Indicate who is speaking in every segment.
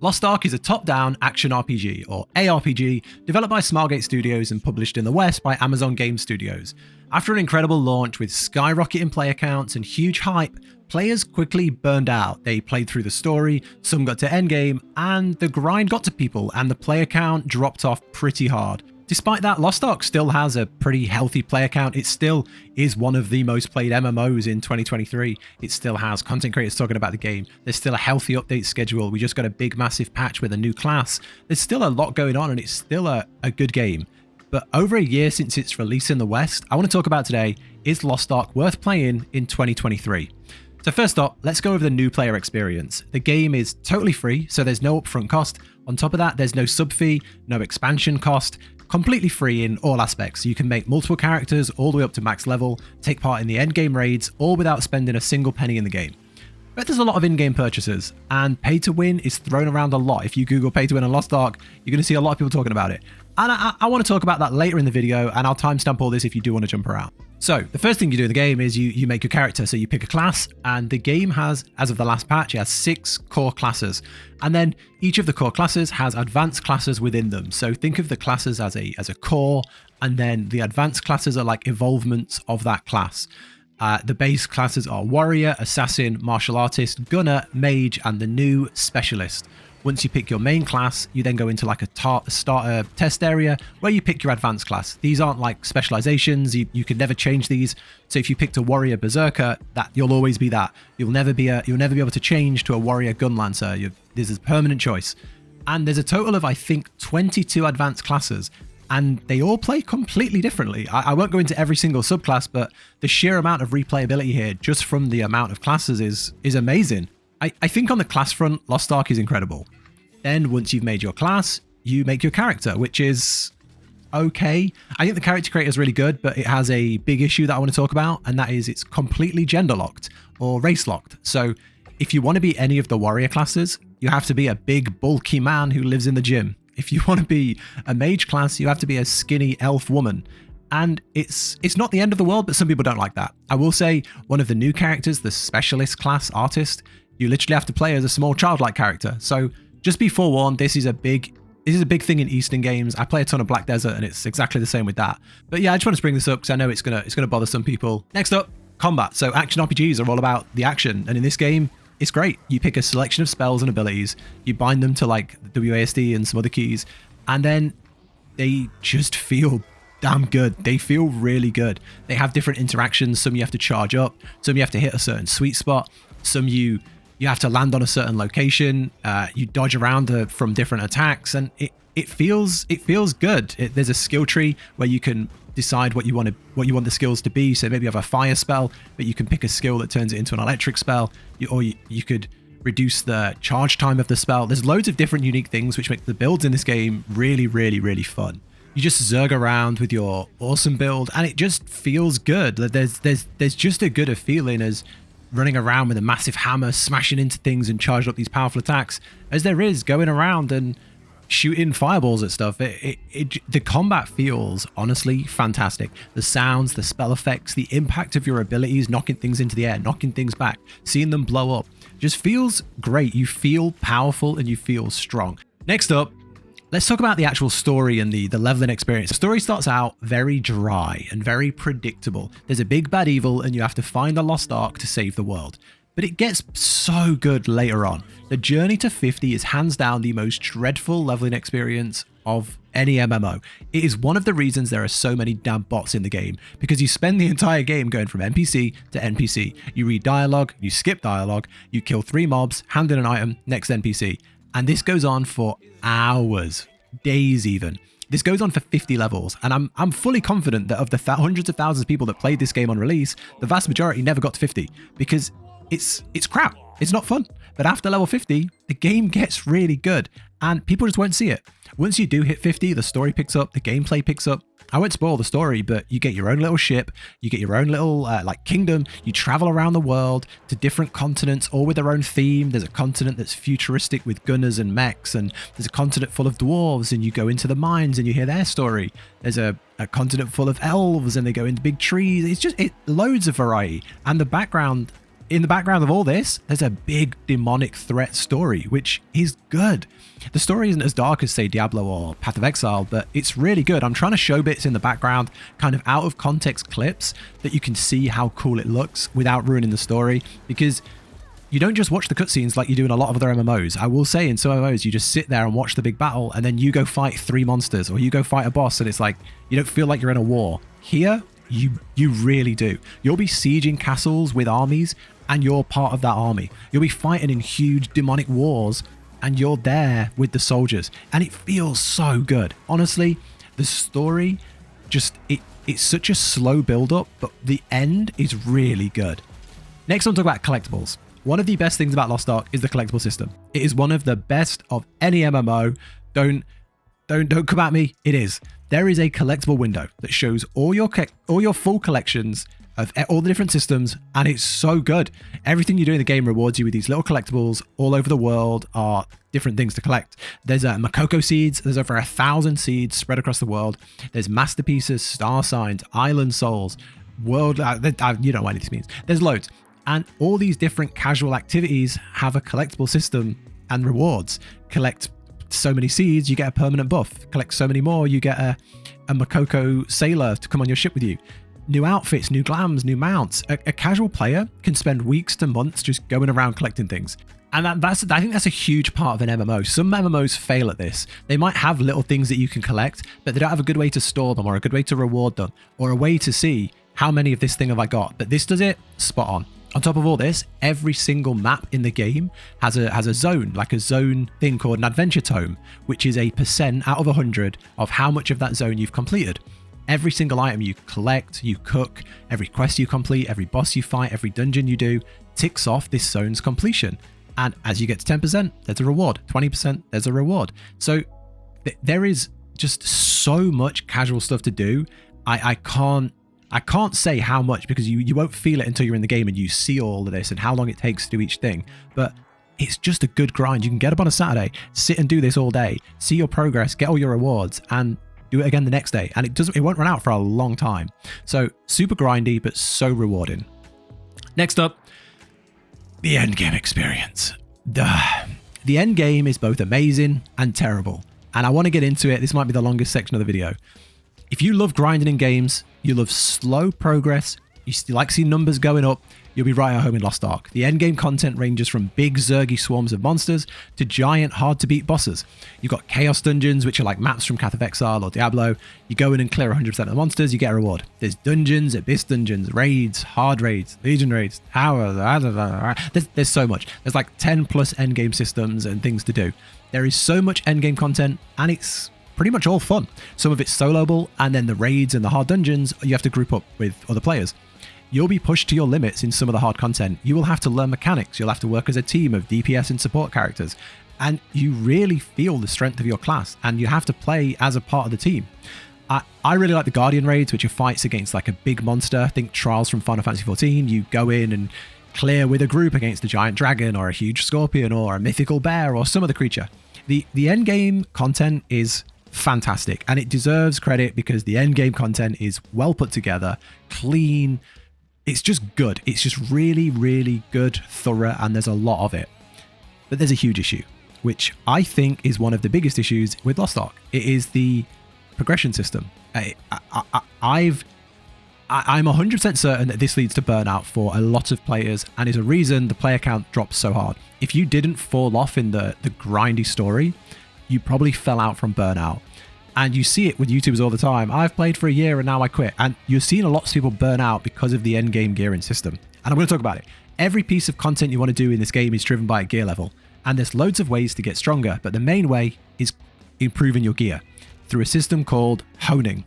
Speaker 1: Lost Ark is a top-down action RPG, or ARPG, developed by Smilegate Studios and published in the West by Amazon Game Studios. After an incredible launch with skyrocketing player counts and huge hype, players quickly burned out. They played through the story, some got to endgame, and the grind got to people and the player count dropped off pretty hard. Despite that, Lost Ark still has a pretty healthy player count. It still is one of the most played MMOs in 2023. It still has content creators talking about the game. There's still a healthy update schedule. We just got a big massive patch with a new class. There's still a lot going on and it's still a good game. But over a year since its release in the West, I want to talk about today, is Lost Ark worth playing in 2023? So first up, let's go over the new player experience. The game is totally free, so there's no upfront cost. On top of that, there's no sub fee, no expansion cost, completely free in all aspects. You can make multiple characters all the way up to max level, take part in the endgame raids, all without spending a single penny in the game. But there's a lot of in-game purchases, and pay to win is thrown around a lot. If you Google pay to win on Lost Ark, you're going to see a lot of people talking about it. And I want to talk about that later in the video, and I'll timestamp all this if you do want to jump around. So the first thing you do in the game is you make your character. So you pick a class, and the game has, as of the last patch, it has 6 core classes. And then each of the core classes has advanced classes within them. So think of the classes as a core, and then the advanced classes are like evolvements of that class. The base classes are warrior, assassin, martial artist, gunner, mage, and the new specialist. Once you pick your main class, you then go into like a starter test area where you pick your advanced class. These aren't like specializations. You can never change these. So if you picked a warrior berserker, that you'll always be that. You'll never be able to change to a warrior gun lancer. This is a permanent choice. And there's a total of, I think, 22 advanced classes. And they all play completely differently. I won't go into every single subclass, but the sheer amount of replayability here, just from the amount of classes, is amazing. I think on the class front, Lost Ark is incredible. Then once you've made your class, you make your character, which is okay. I think the character creator is really good, but it has a big issue that I want to talk about, and that is it's completely gender locked or race locked. So if you want to be any of the warrior classes, you have to be a big bulky man who lives in the gym. If you want to be a mage class, you have to be a skinny elf woman. And it's not the end of the world, but some people don't like that. I will say one of the new characters, the specialist class artist, you literally have to play as a small childlike character. So just be forewarned, this is a big thing in Eastern games. I play a ton of Black Desert and it's exactly the same with that. But yeah, I just want to bring this up because I know it's gonna bother some people. Next up, combat. So action RPGs are all about the action, and in this game, it's great. You pick a selection of spells and abilities, you bind them to like WASD and some other keys, and then they just feel damn good. They feel really good. They have different interactions. Some you have to charge up, some you have to hit a certain sweet spot, some you have to land on a certain location, you dodge around from different attacks, and it feels good. There's a skill tree where you can decide what you want the skills to be. So maybe you have a fire spell, but you can pick a skill that turns it into an electric spell, or you could reduce the charge time of the spell. There's loads of different unique things which make the builds in this game really, really, really fun. You just zerg around with your awesome build, and it just feels good. There's just as good a feeling as running around with a massive hammer, smashing into things and charging up these powerful attacks, as there is going around and shooting fireballs at stuff. The combat feels honestly fantastic. The sounds, the spell effects, the impact of your abilities, knocking things into the air, knocking things back, seeing them blow up, just feels great. You feel powerful and you feel strong. Next up, let's talk about the actual story and the leveling experience. The story starts out very dry and very predictable. There's a big bad evil and you have to find the Lost Ark to save the world. But it gets so good later on. The journey to 50 is hands down the most dreadful leveling experience of any MMO. It is one of the reasons there are so many damn bots in the game, because you spend the entire game going from NPC to NPC. You read dialogue, you skip dialogue, you kill 3 mobs, hand in an item, next NPC. And this goes on for hours, days even. This goes on for 50 levels, and I'm fully confident that of the hundreds of thousands of people that played this game on release, the vast majority never got to 50, because it's crap. It's not fun. But after level 50, the game gets really good, and people just won't see it. Once you do hit 50, the story picks up, the gameplay picks up. I won't spoil the story, but you get your own little ship, you get your own little like kingdom, you travel around the world to different continents, all with their own theme. There's a continent that's futuristic with gunners and mechs, and there's a continent full of dwarves, and you go into the mines and you hear their story. There's a continent full of elves and they go into big trees. It's loads of variety, and the background in the background of all this, there's a big demonic threat story, which is good. The story isn't as dark as, say, Diablo or Path of Exile, but it's really good. I'm trying to show bits in the background, kind of out of context clips, that you can see how cool it looks without ruining the story, because you don't just watch the cutscenes like you do in a lot of other MMOs. I will say in some MMOs, you just sit there and watch the big battle, and then you go fight 3 monsters, or you go fight a boss, and it's like, you don't feel like you're in a war. Here, you really do. You'll be sieging castles with armies, and you're part of that army. You'll be fighting in huge demonic wars, and you're there with the soldiers. And it feels so good. Honestly, the story, it's such a slow build-up, but the end is really good. Next, I want to talk about collectibles. One of the best things about Lost Ark is the collectible system. It is one of the best of any MMO. Don't come at me. It is. There is a collectible window that shows all your full collections of all the different systems, and it's so good. Everything you do in the game rewards you with these little collectibles all over the world, are different things to collect. There's Makoko seeds. There's over 1,000 seeds spread across the world. There's masterpieces, star signs, island souls, world. You don't know what any of this means. There's loads. And all these different casual activities have a collectible system and rewards. Collect so many seeds, you get a permanent buff. Collect so many more, you get a Makoko sailor to come on your ship with you. New outfits, new glams, new mounts. A casual player can spend weeks to months just going around collecting things. And I think that's a huge part of an MMO. Some MMOs fail at this. They might have little things that you can collect, but they don't have a good way to store them, or a good way to reward them, or a way to see how many of this thing have I got. But this does it spot on. On top of all this, every single map in the game has a zone, like a zone thing called an adventure tome, which is a % out of 100 of how much of that zone you've completed. Every single item you collect, you cook, every quest you complete, every boss you fight, every dungeon you do, ticks off this zone's completion. And as you get to 10%, there's a reward. 20%, there's a reward. So there is just so much casual stuff to do. I can't say how much, because you won't feel it until you're in the game and you see all of this and how long it takes to do each thing. But it's just a good grind. You can get up on a Saturday, sit and do this all day, see your progress, get all your rewards, and do it again the next day. And it won't run out for a long time. So super grindy, but so rewarding. Next up, the end game experience. The end game is both amazing and terrible. And I want to get into it. This might be the longest section of the video. If you love grinding in games, you love slow progress, you like seeing numbers going up, you'll be right at home in Lost Ark. The endgame content ranges from big zergy swarms of monsters to giant hard to beat bosses. You've got chaos dungeons, which are like maps from Path of Exile or Diablo. You go in and clear 100% of the monsters, you get a reward. There's dungeons, abyss dungeons, raids, hard raids, legion raids, towers, there's so much. There's like 10 plus endgame systems and things to do. There is so much endgame content, and it's pretty much all fun. Some of it's soloable, and then the raids and the hard dungeons, you have to group up with other players. You'll be pushed to your limits in some of the hard content. You will have to learn mechanics. You'll have to work as a team of DPS and support characters. And you really feel the strength of your class, and you have to play as a part of the team. I really like the Guardian raids, which are fights against like a big monster. Think Trials from Final Fantasy XIV. You go in and clear with a group against a giant dragon or a huge scorpion or a mythical bear or some other creature. The end game content is fantastic, and it deserves credit because the end game content is well put together, clean. It's just good. It's just really, really good, thorough, and there's a lot of it. But there's a huge issue, which I think is one of the biggest issues with Lost Ark. It is the progression system. I'm 100% certain that this leads to burnout for a lot of players, and is a reason the player count drops so hard. If you didn't fall off in the grindy story, you probably fell out from burnout. And you see it with YouTubers all the time. I've played for a year and now I quit. And you're seeing a lot of people burn out because of the end game gearing system. And I'm going to talk about it. Every piece of content you want to do in this game is driven by a gear level. And there's loads of ways to get stronger. But the main way is improving your gear through a system called honing.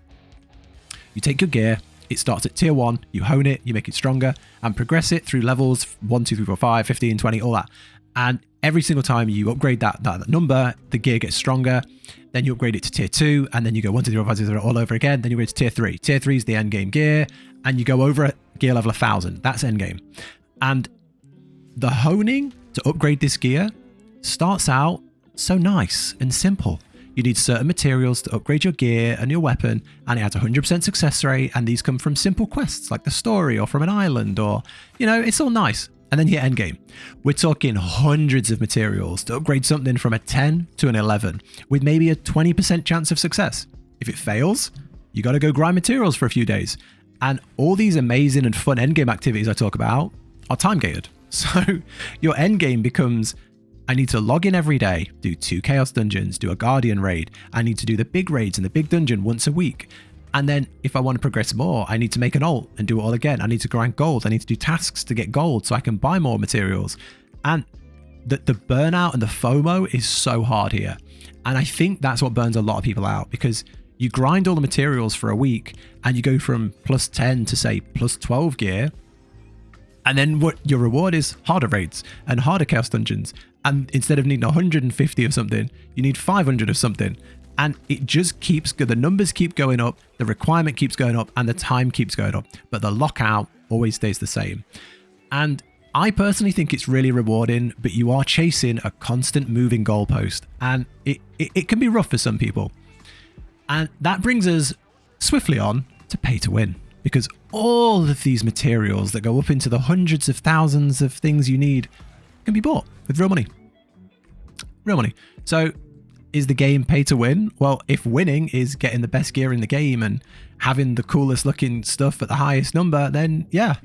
Speaker 1: You take your gear, it starts at tier 1, you hone it, you make it stronger, and progress it through levels 1, 2, 3, 4, 5, 15, 20, all that. And every single time you upgrade that number, the gear gets stronger. Then you upgrade it to tier 2, and then you go 1, 2, 3, 4, 5, 6, 7, all over again. Then you go to tier 3. Tier 3 is the end game gear, and you go over at gear level 1000. That's end game. And the honing to upgrade this gear starts out so nice and simple. You need certain materials to upgrade your gear and your weapon, and it has a 100% success rate, and these come from simple quests like the story or from an island, or, you know, it's all nice. And then your endgame. We're talking hundreds of materials to upgrade something from a 10 to an 11 with maybe a 20% chance of success. If it fails, you got to go grind materials for a few days. And all these amazing and fun endgame activities I talk about are time gated. So your endgame becomes, I need to log in every day, do 2 chaos dungeons, do a guardian raid. I need to do the big raids in the big dungeon once a week. And then if I want to progress more, I need to make an ult and do it all again. I need to grind gold. I need to do tasks to get gold so I can buy more materials. And the burnout and the FOMO is so hard here. And I think that's what burns a lot of people out, because you grind all the materials for a week and you go from plus 10 to say plus 12 gear. And then what your reward is harder raids and harder chaos dungeons. And instead of needing 150 of something, you need 500 of something. And it just keeps, the numbers keep going up, the requirement keeps going up, and the time keeps going up. But the lockout always stays the same. And I personally think it's really rewarding, but you are chasing a constant moving goalpost. And it can be rough for some people. And that brings us swiftly on to pay to win. Because all of these materials that go up into the hundreds of thousands of things you need can be bought with real money. Real money. So is the game pay to win? Well, if winning is getting the best gear in the game and having the coolest looking stuff at the highest number, then yeah,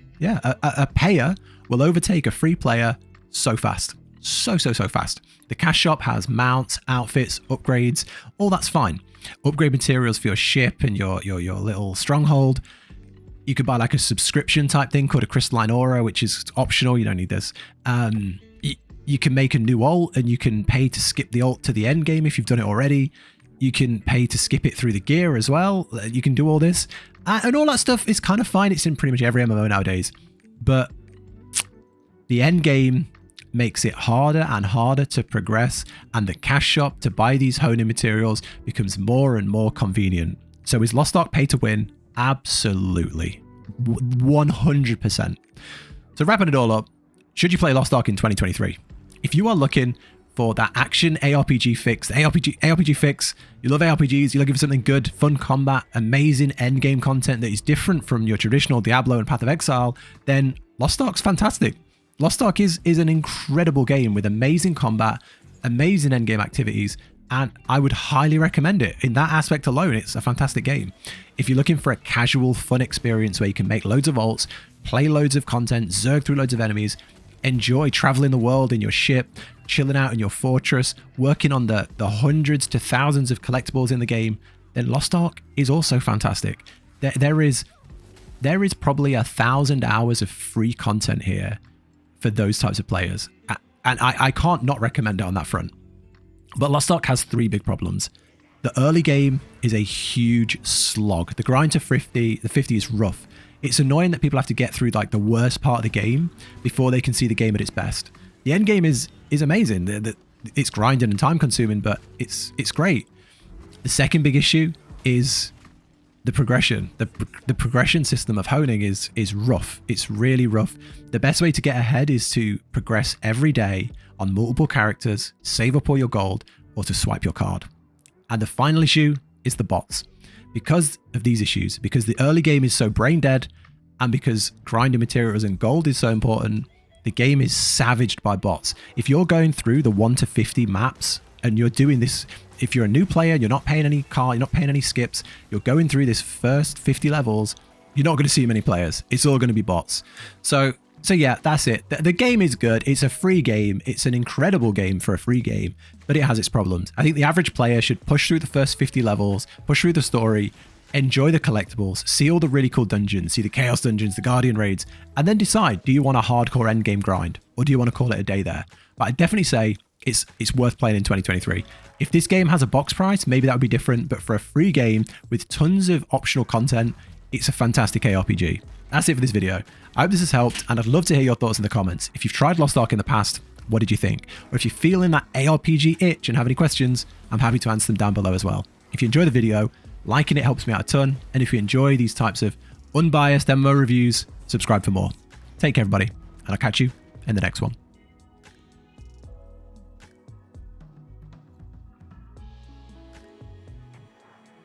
Speaker 1: a payer will overtake a free player so fast. So fast. The cash shop has mounts, outfits, upgrades, all that's fine. Upgrade materials for your ship and your little stronghold. You could buy like a subscription type thing called a crystalline aura, which is optional. You don't need this. You can make a new ult and you can pay to skip the ult to the end game if you've done it already. You can pay to skip it through the gear as well. You can do all this. And all that stuff is kind of fine. It's in pretty much every MMO nowadays. But the end game makes it harder and harder to progress. And the cash shop to buy these honing materials becomes more and more convenient. So is Lost Ark pay to win? Absolutely. 100%. So wrapping it all up, should you play Lost Ark in 2023? If you are looking for that action ARPG fix, the ARPG fix, you love ARPGs, you're looking for something good, fun combat, amazing endgame content that is different from your traditional Diablo and Path of Exile, then Lost Ark's fantastic. Lost Ark is an incredible game with amazing combat, amazing endgame activities, and I would highly recommend it. In that aspect alone, it's a fantastic game. If you're looking for a casual, fun experience where you can make loads of ults, play loads of content, zerg through loads of enemies, enjoy traveling the world in your ship, chilling out in your fortress, working on the hundreds to thousands of collectibles in the game, then Lost Ark is also fantastic. There is probably 1,000 hours of free content here for those types of players. And I can't not recommend it on that front. But Lost Ark has 3 big problems. The early game is a huge slog. The grind to 50, the 50 is rough. It's annoying that people have to get through like the worst part of the game before they can see the game at its best. The end game is amazing. It's grinding and time consuming, but it's great. The second big issue is the progression. The progression system of honing is rough. It's really rough. The best way to get ahead is to progress every day on multiple characters, save up all your gold, or to swipe your card. And the final issue is the bots. Because of these issues, because the early game is so brain dead, and because grinding materials and gold is so important, the game is savaged by bots. If you're going through the 1 to 50 maps and you're doing this, if you're a new player, you're not paying any car, you're not paying any skips, you're going through this first 50 levels, you're not going to see many players. It's all going to be bots. So yeah, that's it. The game is good. It's a free game. It's an incredible game for a free game, but it has its problems. I think the average player should push through the first 50 levels, push through the story, enjoy the collectibles, see all the really cool dungeons, see the chaos dungeons, the guardian raids, and then decide, do you want a hardcore endgame grind or do you want to call it a day there? But I definitely say it's worth playing in 2023. If this game has a box price, maybe that would be different, but for a free game with tons of optional content, it's a fantastic ARPG. That's it for this video. I hope this has helped, and I'd love to hear your thoughts in the comments. If you've tried Lost Ark in the past, what did you think? Or if you're feeling that ARPG itch and have any questions, I'm happy to answer them down below as well. If you enjoy the video, liking it helps me out a ton, and if you enjoy these types of unbiased MMO reviews, subscribe for more. Take care everybody, and I'll catch you in the next one.